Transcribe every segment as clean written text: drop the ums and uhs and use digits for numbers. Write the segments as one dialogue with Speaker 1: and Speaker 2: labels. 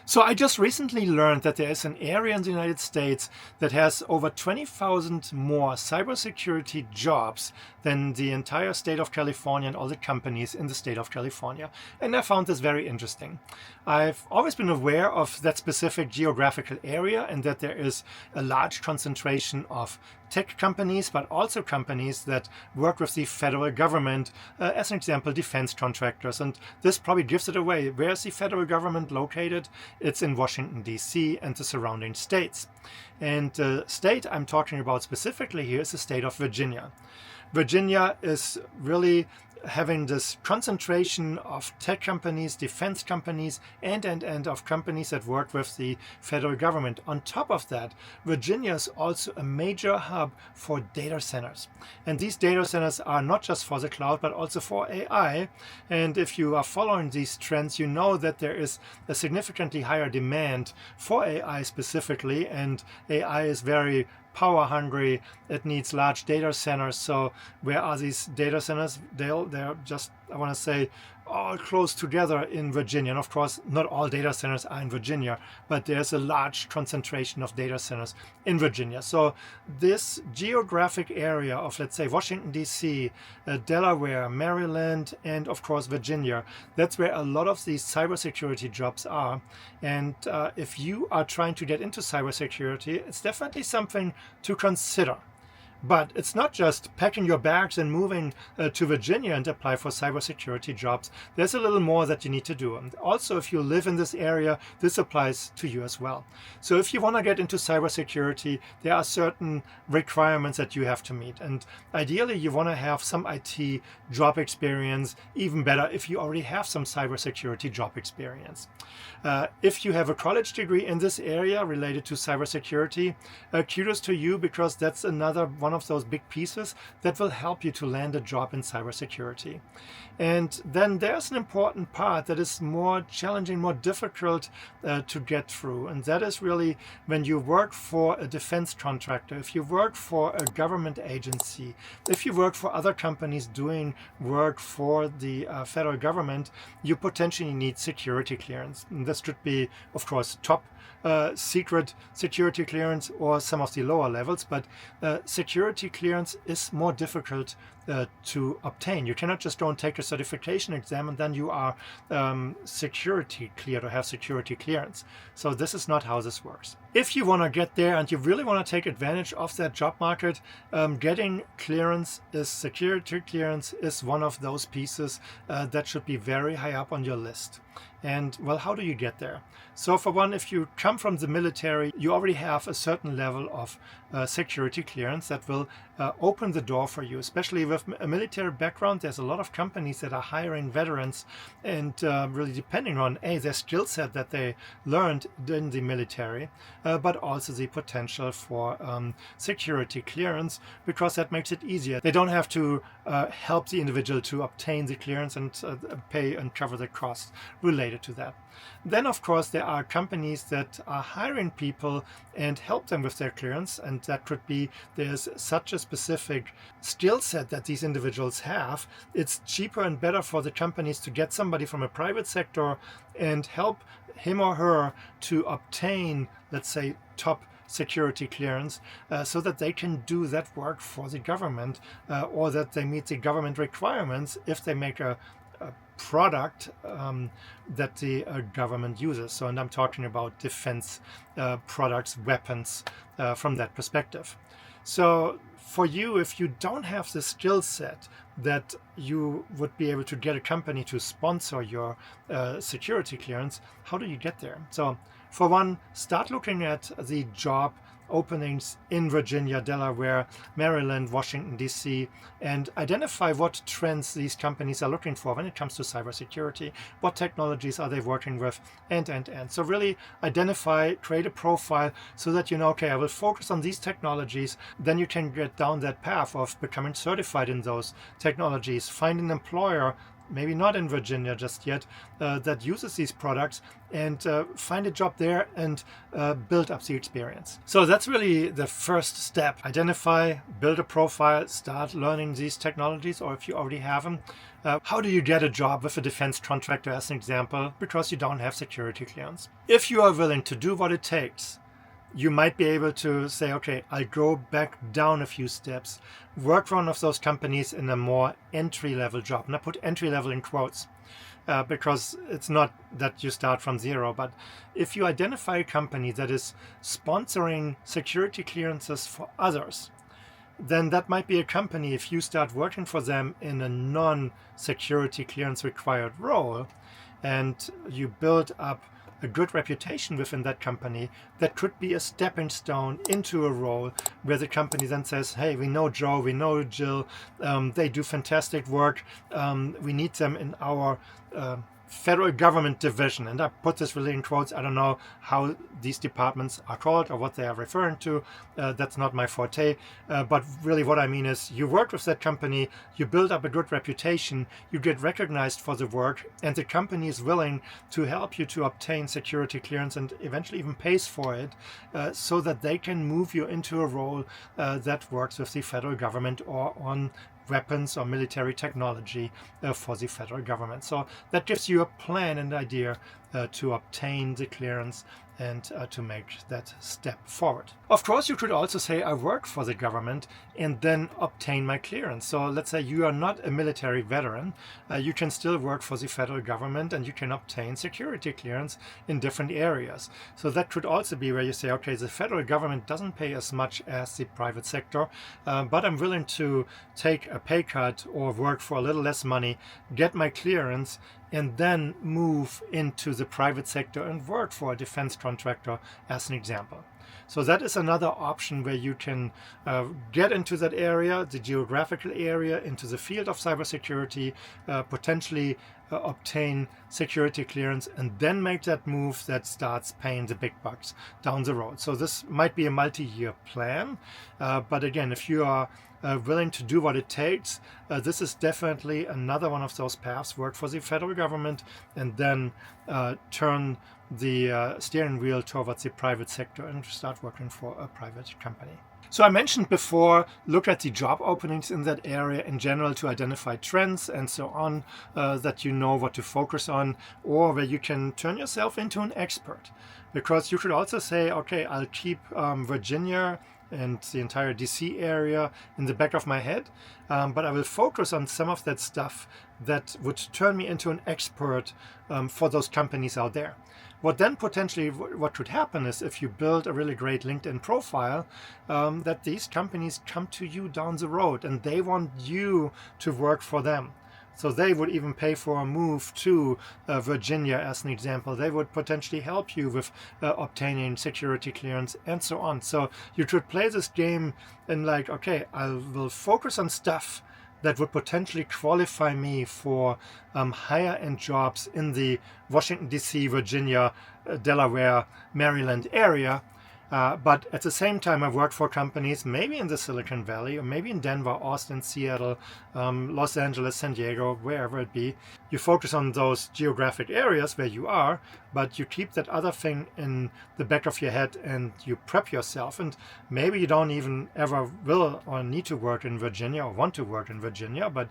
Speaker 1: So I just recently learned that there is an area in the United States that has over 20,000 more cybersecurity jobs than the entire state of California and all the companies in the state of California. And I found this very interesting. I've always been aware of that specific geographical area and that there is a large concentration of tech companies, but also companies that work with the federal government, as an example, defense contractors. And this probably gives it away. Where is the federal government located? It's in Washington, D.C. and the surrounding states. And the state I'm talking about specifically here is the state of Virginia. Virginia is really having this concentration of tech companies, defense companies, and of companies that work with the federal government. On top of that, Virginia is also a major hub for data centers. And these data centers are not just for the cloud, but also for AI. And if you are following these trends, you know that there is a significantly higher demand for AI specifically, and AI is very power hungry. It needs large data centers. So where are these data centers? They're just, I want to say, all close together in Virginia. And of course, not all data centers are in Virginia, but there's a large concentration of data centers in Virginia. So this geographic area of, let's say, Washington, D.C., Delaware, Maryland, and of course, Virginia, that's where a lot of these cybersecurity jobs are. And if you are trying to get into cybersecurity, it's definitely something to consider. But it's not just packing your bags and moving to Virginia and apply for cybersecurity jobs. There's a little more that you need to do. And also, if you live in this area, this applies to you as well. So if you want to get into cybersecurity, there are certain requirements that you have to meet. And ideally, you want to have some IT job experience, even better if you already have some cybersecurity job experience. If you have a college degree in this area related to cybersecurity, kudos to you, because that's another one of those big pieces that will help you to land a job in cybersecurity. And then there's an important part that is more challenging, more difficult to get through. And that is really when you work for a defense contractor, if you work for a government agency, if you work for other companies doing work for the federal government, you potentially need security clearance. And this could be, of course, top secret security clearance or some of the lower levels, but security clearance is more difficult to obtain. You cannot just go and take a certification exam and then you are security cleared or have security clearance. So this is not how this works. If you want to get there and you really want to take advantage of that job market, getting clearance is security clearance is one of those pieces that should be very high up on your list. And well, how do you get there? So for one, if you come from the military, you already have a certain level of security clearance that will open the door for you. Especially with a military background, there's a lot of companies that are hiring veterans and really depending on their skill set that they learned in the military, but also the potential for security clearance, because that makes it easier. They don't have to help the individual to obtain the clearance and pay and cover the cost related to that. Then, of course, there are companies that are hiring people and help them with their clearance, and that could be there's such a specific skill set that these individuals have. It's cheaper and better for the companies to get somebody from a private sector and help him or her to obtain, let's say, top security clearance so that they can do that work for the government or that they meet the government requirements if they make a product that the government uses. So, and I'm talking about defense products, weapons from that perspective. So for you, if you don't have the skill set that you would be able to get a company to sponsor your security clearance, how do you get there? So for one, start looking at the job openings in Virginia, Delaware, Maryland, Washington, D.C., and identify what trends these companies are looking for when it comes to cybersecurity, what technologies are they working with, and. So really identify, create a profile so that you know, okay, I will focus on these technologies. Then you can get down that path of becoming certified in those technologies, find an employer maybe not in Virginia just yet, that uses these products, and find a job there and build up the experience. So that's really the first step. Identify, build a profile, start learning these technologies, or if you already have them. How do you get a job with a defense contractor, as an example, because you don't have security clearance? If you are willing to do what it takes, you might be able to say, okay, I'll go back down a few steps, work for one of those companies in a more entry-level job. And I put entry-level in quotes because it's not that you start from zero. But if you identify a company that is sponsoring security clearances for others, then that might be a company, if you start working for them in a non-security clearance required role, and you build up a good reputation within that company, that could be a stepping stone into a role where the company then says, hey, we know Joe, we know Jill, they do fantastic work, we need them in our federal government division. And I put this really in quotes. I don't know how these departments are called or what they are referring to. That's not my forte. But really what I mean is, you work with that company, you build up a good reputation, you get recognized for the work, and the company is willing to help you to obtain security clearance and eventually even pays for it, so that they can move you into a role that works with the federal government or on weapons or military technology for the federal government. So that gives you a plan and idea to obtain the clearance and to make that step forward. Of course, you could also say, I work for the government and then obtain my clearance. So let's say you are not a military veteran, you can still work for the federal government and you can obtain security clearance in different areas. So that could also be where you say, okay, the federal government doesn't pay as much as the private sector, but I'm willing to take a pay cut or work for a little less money, get my clearance, and then move into the private sector and work for a defense contractor, as an example. So that is another option where you can get into that area, the geographical area, into the field of cybersecurity, potentially obtain security clearance, and then make that move that starts paying the big bucks down the road. So this might be a multi-year plan, but again, if you are willing to do what it takes, this is definitely another one of those paths. Work for the federal government and then turn the steering wheel towards the private sector and start working for a private company. So I mentioned before, look at the job openings in that area in general to identify trends and so on, that you know what to focus on, or where you can turn yourself into an expert. Because you could also say, okay, I'll keep Virginia and the entire DC area in the back of my head, but I will focus on some of that stuff that would turn me into an expert for those companies out there. What then potentially what could happen is, if you build a really great LinkedIn profile, that these companies come to you down the road and they want you to work for them. So they would even pay for a move to Virginia, as an example. They would potentially help you with obtaining security clearance and so on. So you could play this game and like, okay, I will focus on stuff that would potentially qualify me for higher end jobs in the Washington, D.C., Virginia, Delaware, Maryland area. But at the same time, I've worked for companies maybe in the Silicon Valley, or maybe in Denver, Austin, Seattle, Los Angeles, San Diego, wherever it be. You focus on those geographic areas where you are, but you keep that other thing in the back of your head and you prep yourself. And maybe you don't even ever will or need to work in Virginia or want to work in Virginia, but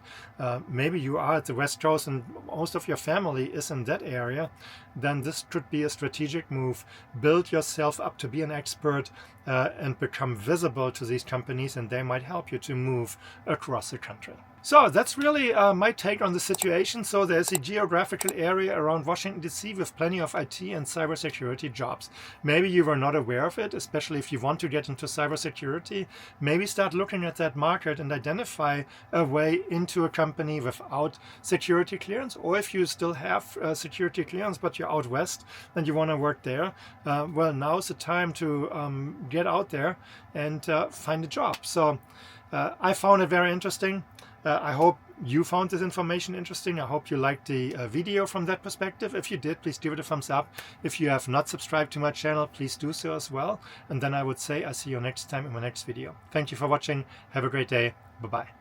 Speaker 1: maybe you are at the West Coast and most of your family is in that area. Then this could be a strategic move. Build yourself up to be an expert and become visible to these companies, and they might help you to move across the country. So that's really my take on the situation. So there's a geographical area around Washington, D.C. with plenty of IT and cybersecurity jobs. Maybe you were not aware of it, especially if you want to get into cybersecurity. Maybe start looking at that market and identify a way into a company without security clearance. Or if you still have security clearance, but you're out west and you want to work there, well, now's the time to get out there and find a job. So I found it very interesting. I hope you found this information interesting. I hope you liked the video from that perspective. If you did, please give it a thumbs up. If you have not subscribed to my channel, please do so as well. And then I would say I'll see you next time in my next video. Thank you for watching. Have a great day. Bye-bye.